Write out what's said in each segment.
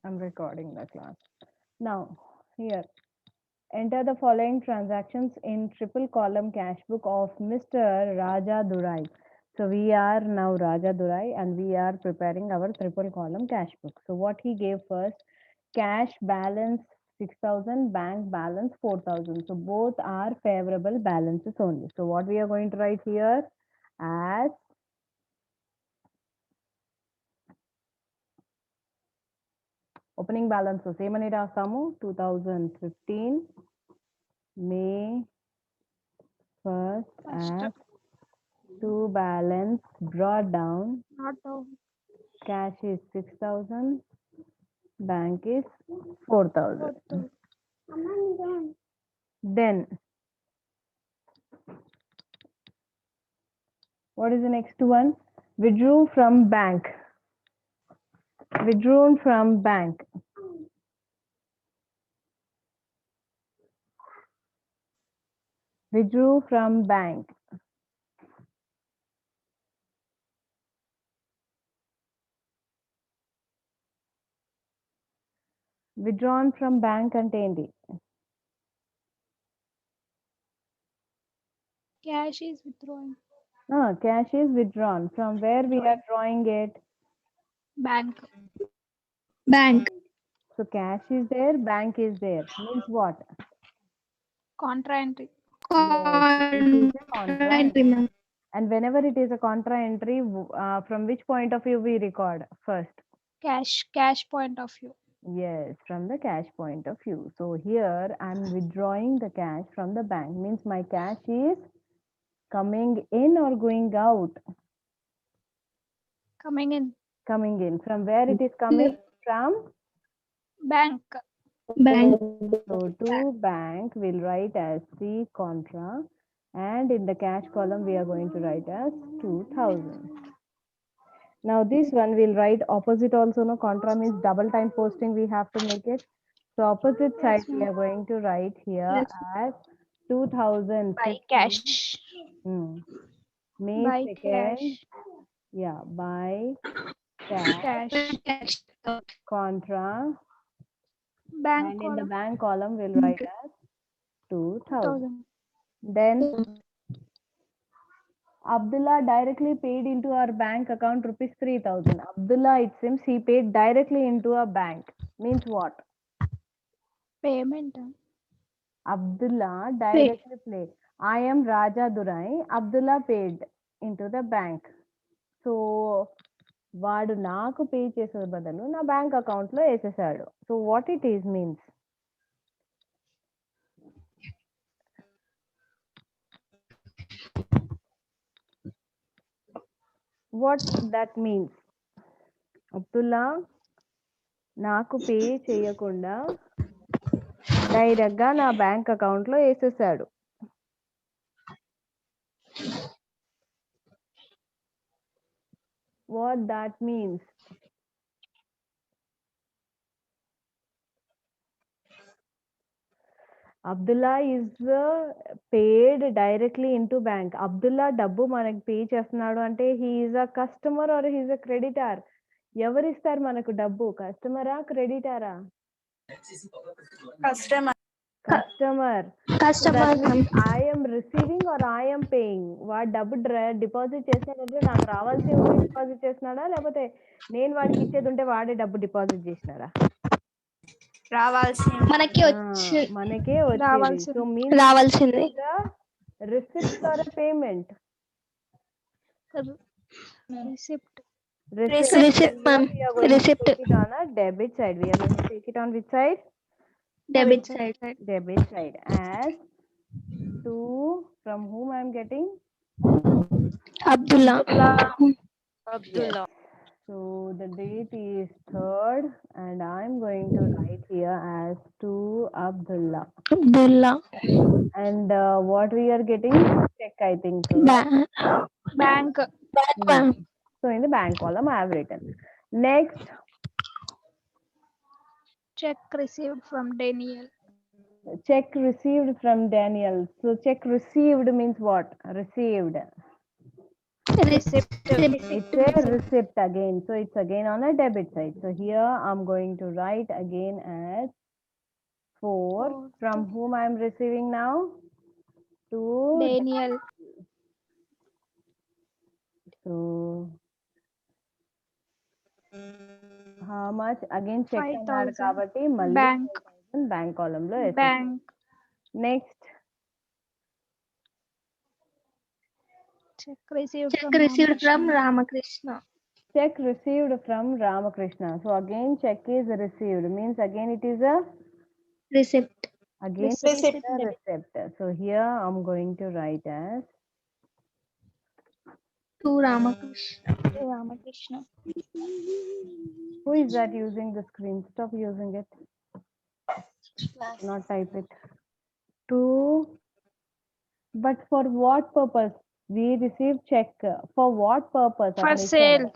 I'm recording the class. Now, here, enter the following transactions in triple column cash book of Mr. Raja Durai. So we are now Raja Durai and we are preparing our triple column cash book. So what he gave first, cash balance 6,000, bank balance 4,000. So both are favorable balances only. So what we are going to write here as opening balance. So same అని రాస్తాము 2015 May 1st as to balance brought down. Cash is 6,000, bank is 4,000. Then what is the next one? Withdrew from bank. Withdrawn from bank. Withdrew from bank. Withdrawn from bank అంటే ఏంటి? Cash is withdrawing. Cash is withdrawn. From where we are drawing it? Bank. So cash is there, bank is there. Means what? Contra entry. Yes, it is a contra entry. And whenever it is a contra entry, from which point of view we record first? Cash point of view. Yes, from the cash point of view. So here I'm withdrawing the cash from the bank. Means my cash is coming in or going out? Coming in. Coming in. From where it is coming? From? Bank. So to bank we'll write as C contra, and in the cash column we are going to write as 2,000. Now this one we'll write opposite also. No, contra means double time posting we have to make it. So opposite side we are going to write here as 2,000 By cash. May By 2nd. cash. Yeah, by cash contra, Bank and in the column. bank column we'll write as 2,000. 1,000. Then Abdullah directly paid into our bank account rupees 3,000. Abdullah, it seems he paid directly into a bank. Means what? Payment. Abdullah directly paid. I am Raja Durai. Abdullah paid into the bank. So వాడు నాకు pay చేసే బదులు నా bank అకౌంట్లో వేసేసాడు. So what it is means, what that means? Abdullah నాకు pay చేయకుండా డైరెక్ట్గా నా బ్యాంక్ అకౌంట్లో వేసేసాడు. What that means? Abdullah is paid directly into bank. Abdullah డబ్బు మనకి పే చేస్తున్నాడు అంటే he is a customer or he is a creditor? ఎవరు ఇస్తారు మనకు డబ్బు? కస్టమరా, క్రెడిటారా? Customer. So that means I am receiving or I am paying. వాడు డబ్బు డిపాజిట్ చేసినట్టు నాకు రావాల్సి ఉంటే డిపాజిట్ చేసినాడా, లేకపోతే నేను వాడికి ఇచ్చేది ఉంటే వాడే డబ్బు డిపాజిట్ చేసినాడా? మనకే వచ్చేది. సో మీన్స్ రావాల్సింది receipt or a payment? Receipt. Receipt, ma'am. Receipt. Take it on a debit side. We are going to take it on which side? Debit side. Debit side. As to, from whom I am getting? Abdullah. Yes. So the date is 3rd and I am going to write here as to Abdullah. And what we are getting? Check, I think. Bank. So in the bank column I have written. Next, Check received from Daniel. check received from Daniel. So check received means what? Received. Receipt. It's a receipt again. So it's again on a debit side. So here I'm going to write again as 4. From whom I'm receiving now? To Daniel. So how much? Again check 5,000. అన్నాడు కాబట్టి మళ్ళీ Bank. Bank column లో Bank. Next Check received Check received from Ramakrishna. check received from Ramakrishna. So again check is received means again it is a Receipt. again it is Receipt. a receipt. So here I'm going to write as To Ramakrishna. Ramakrishna. who is that using the screen? Stop using it. Not type it. To but for what purpose? We receive check for what purpose? For అక్కడ sale. ఇచ్చారు.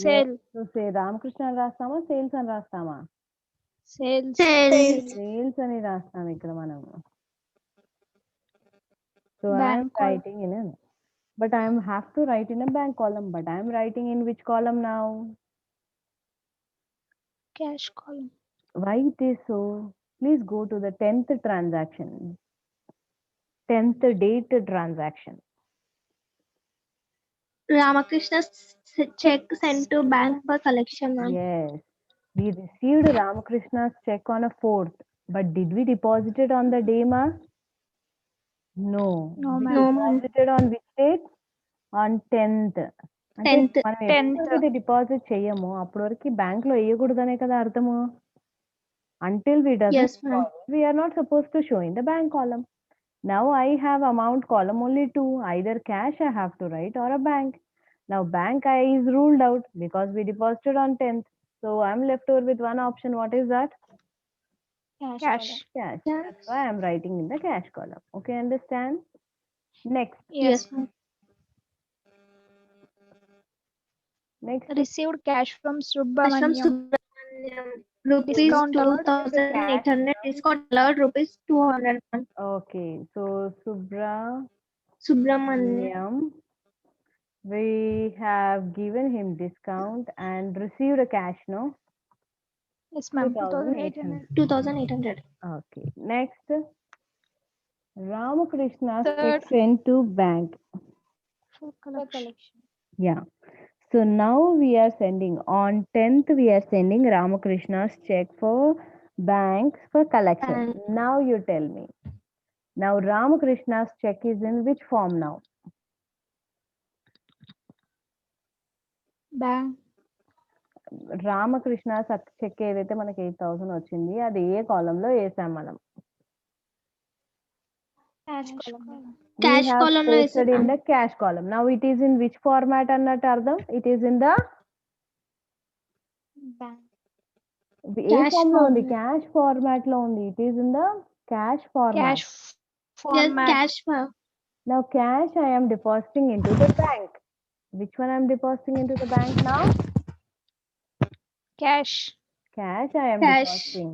Sale. So say Ramakrishna అని రాస్తామా sales అని రాస్తామా Sales. Sales. Sales అని రాస్తాం ఇక్కడ మనము so Bank I'm column. Writing in but I have to write in a bank column, but I am writing in which column now? Cash column. Why it is so? Please go to the 10th transaction, 10th date transaction. Ramakrishna's check sent to bank for collection. Ma'am. Yes, we received Ramakrishna's check on a 4th, but did we deposit it on the day, ma? No. No, We ma'am. No, ma'am. deposited on which date? On 10th. అంటే 10th. మనం 10th. ఎప్పుడైతే deposit చేయమో అప్పటి వరకు bank లో వేయకూడదనే కదా అర్థము until we doesn't Yes, ma'am. deposit, we are not supposed to show in the bank column. Now I have amount column only 2, either cash I have to write or a bank. Now bank I is ruled out because we deposited on 10th, so I'm left over with one option. What is that? Cash. Cash. Yes. That's why I'm writing in the cash column. Okay, understand? Next. Yes, ma'am. Next. Received cash from From Subramaniam. Subramaniam. Rupees Discount allowed. 2,800. Discount allowed rupees 200. ma'am. Okay, so Subramaniam. we have given him discount and received a cash, no? Yes, ma'am. 2,800. 2,800. Okay, next. Ramakrishna Third. check sent to bank. For collection. Yeah. So now we are sending on 10th, we are sending Ramakrishna's check for banks for collection. Bank. Now you tell me. Now Ramakrishna's check is in which form now? Bank. Ramakrishna check ఏదైతే మనకి 8,000 వచ్చింది అది ఏ కాలం లో వేసాం మనం Cash column. Cash column లో వేసాం, in ma'am. the cash column. Now it is in which format అన్నట్టు అర్థం? It is in the Bank. ఏ Cash ఫామ్ లో ఉంది? format. క్యాష్ ఫార్మాట్ లో ఉంది. It is in the cash format. Cash Yes, format. cash. ma'am. Now cash I am depositing into the bank. Which one I am depositing into the bank now? Cash. Cash I am Cash. depositing.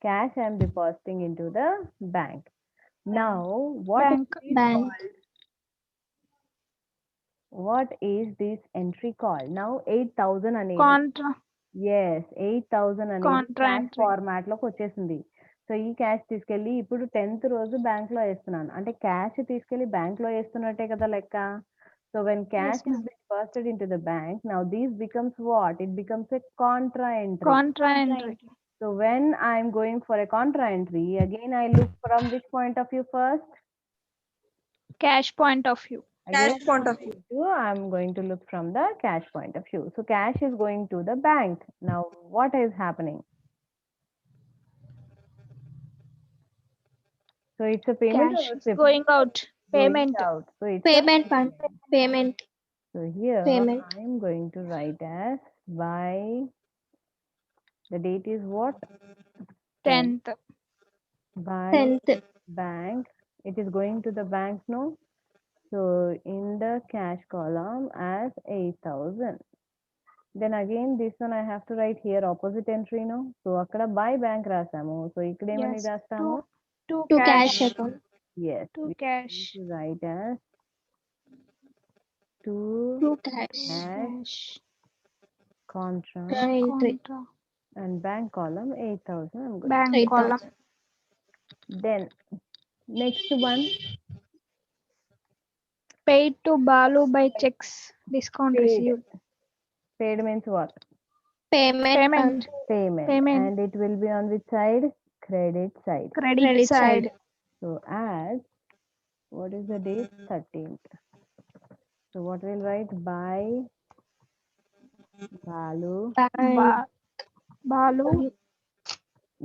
Cash I am depositing into the bank. Now what is Bank. this Bank. called? What is this entry called? Now 8,000 అనేది Contra. yes 8,000 అనేది Contra cash entry. Format లోకి వచ్చేసింది. So ఈ cash తీసుకెళ్ళి ఇప్పుడు 10th రోజు bank లో వేస్తున్నాను అంటే క్యాష్ తీసుకెళ్ళి బ్యాంక్ లో వేస్తున్నట్టే కదా లెక్క. So when cash is deposited into the bank, now this becomes what? It becomes a contra entry. Contra entry. So when I'm going for a contra entry, again I look from which point of view first? Cash point of view. Again, I'm going to look from the cash point of view. So cash is going to the bank. Now what is happening? So it's a payment Cash or is receipt? going out. Going Payment. out. So it's a Payment. ma'am. Payment. So here Payment. I'm going to write as by the date is what? 10th. By 10th. bank. It is going to the bank, no? So in the cash column as 8,000. Then again this one I have to write here opposite entry, no? So akkada by bank rasamu. So ikkada emani Yes. rastamu? To cash account. Yes. To we cash. need to write as to cash. Cash. contra, Entry. Contra. and bank column 8,000. I'm going Bank 8,000. column. Then next one, Paid to Balu by checks. Discount paid. received. Paid means what? Payment. Payment. Payment. And it will be on which side? Credit side. Credit side. So add, what is the date? 13th. So what we'll write? By Balu, Balu.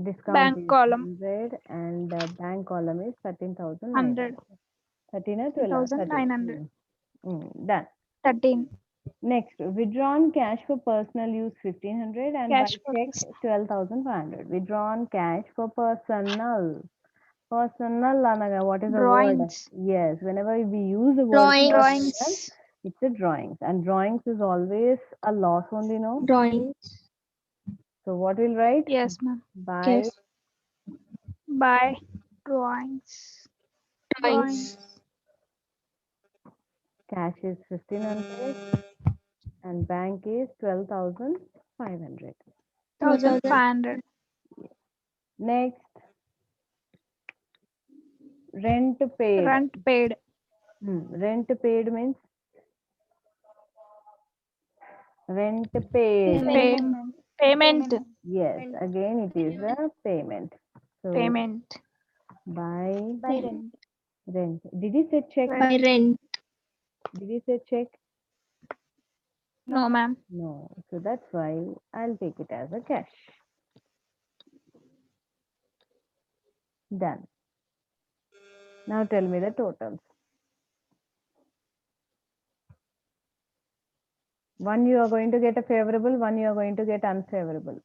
discount Bank is column. 100 and the bank column is 13,900. 100. 13 or 12? 13,900. Done. 13. Next, withdrawn cash for personal use 1,500 and Cash by for check 12,500. Withdrawn cash for personal. Personal, Anaga, what is the word? Drawings. Yes, whenever we use the word Drawings. personal, Drawings. it's a drawings. And drawings is always a loss only, no? Drawings. So what we'll write? Yes, ma'am. By Yes. By drawings. Drawings. cash is 1,500 and bank is 12,500. 1,500. Next, rent paid. Rent paid. Rent paid means rent paid. Payment. Yes, again it is a payment. So Payment. by Rent. rent. Did you say check? By rent. Did you say check? No, ma'am. No. So that's why I'll take it as a cash. Done. Now tell me the totals. One you are going to get a favorable, one you are going to get unfavorable.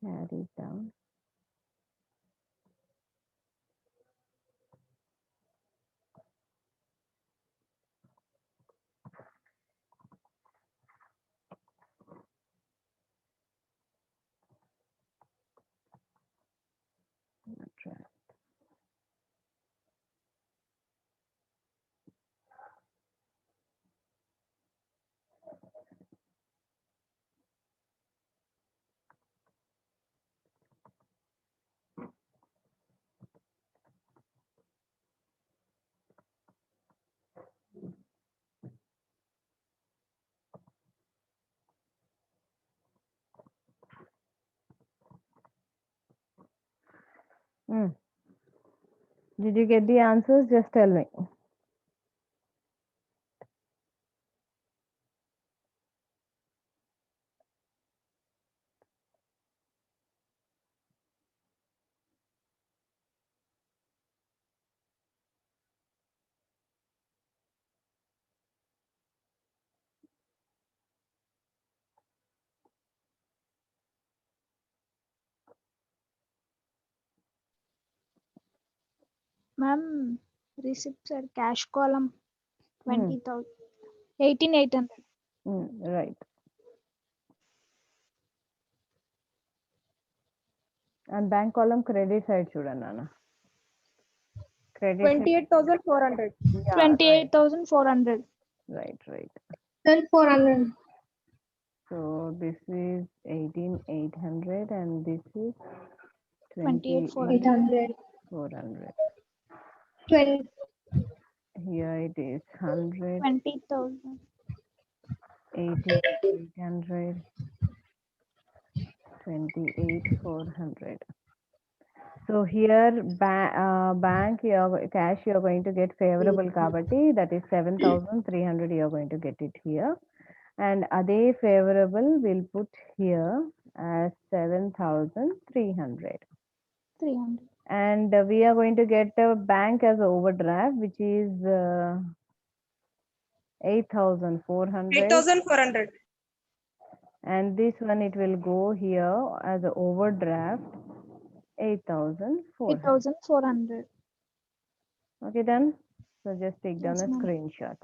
Carry it down. Try. Did you get the answers? Just tell me. Ma'am, receipts are cash column. 20,000. 18,800. Right. And bank column credit side Nana. Credit 28,400. Yeah, 28,400. right. 400. So this is 18,800 and this is 28,400. 28,400. 20. Here it is 100, 20,000. 18,800, 28,400. So here bank cash you are going to get favorable kabatti, that is 7,300 you are going to get it here, and ade favorable we'll put here as 7,300. 300. And we are going to get a bank as overdraft, which is 8,400. 8,400. and this one it will go here as a overdraft 8,400. 8,400. Okay, done. So just take down Yes, a ma'am. screenshot.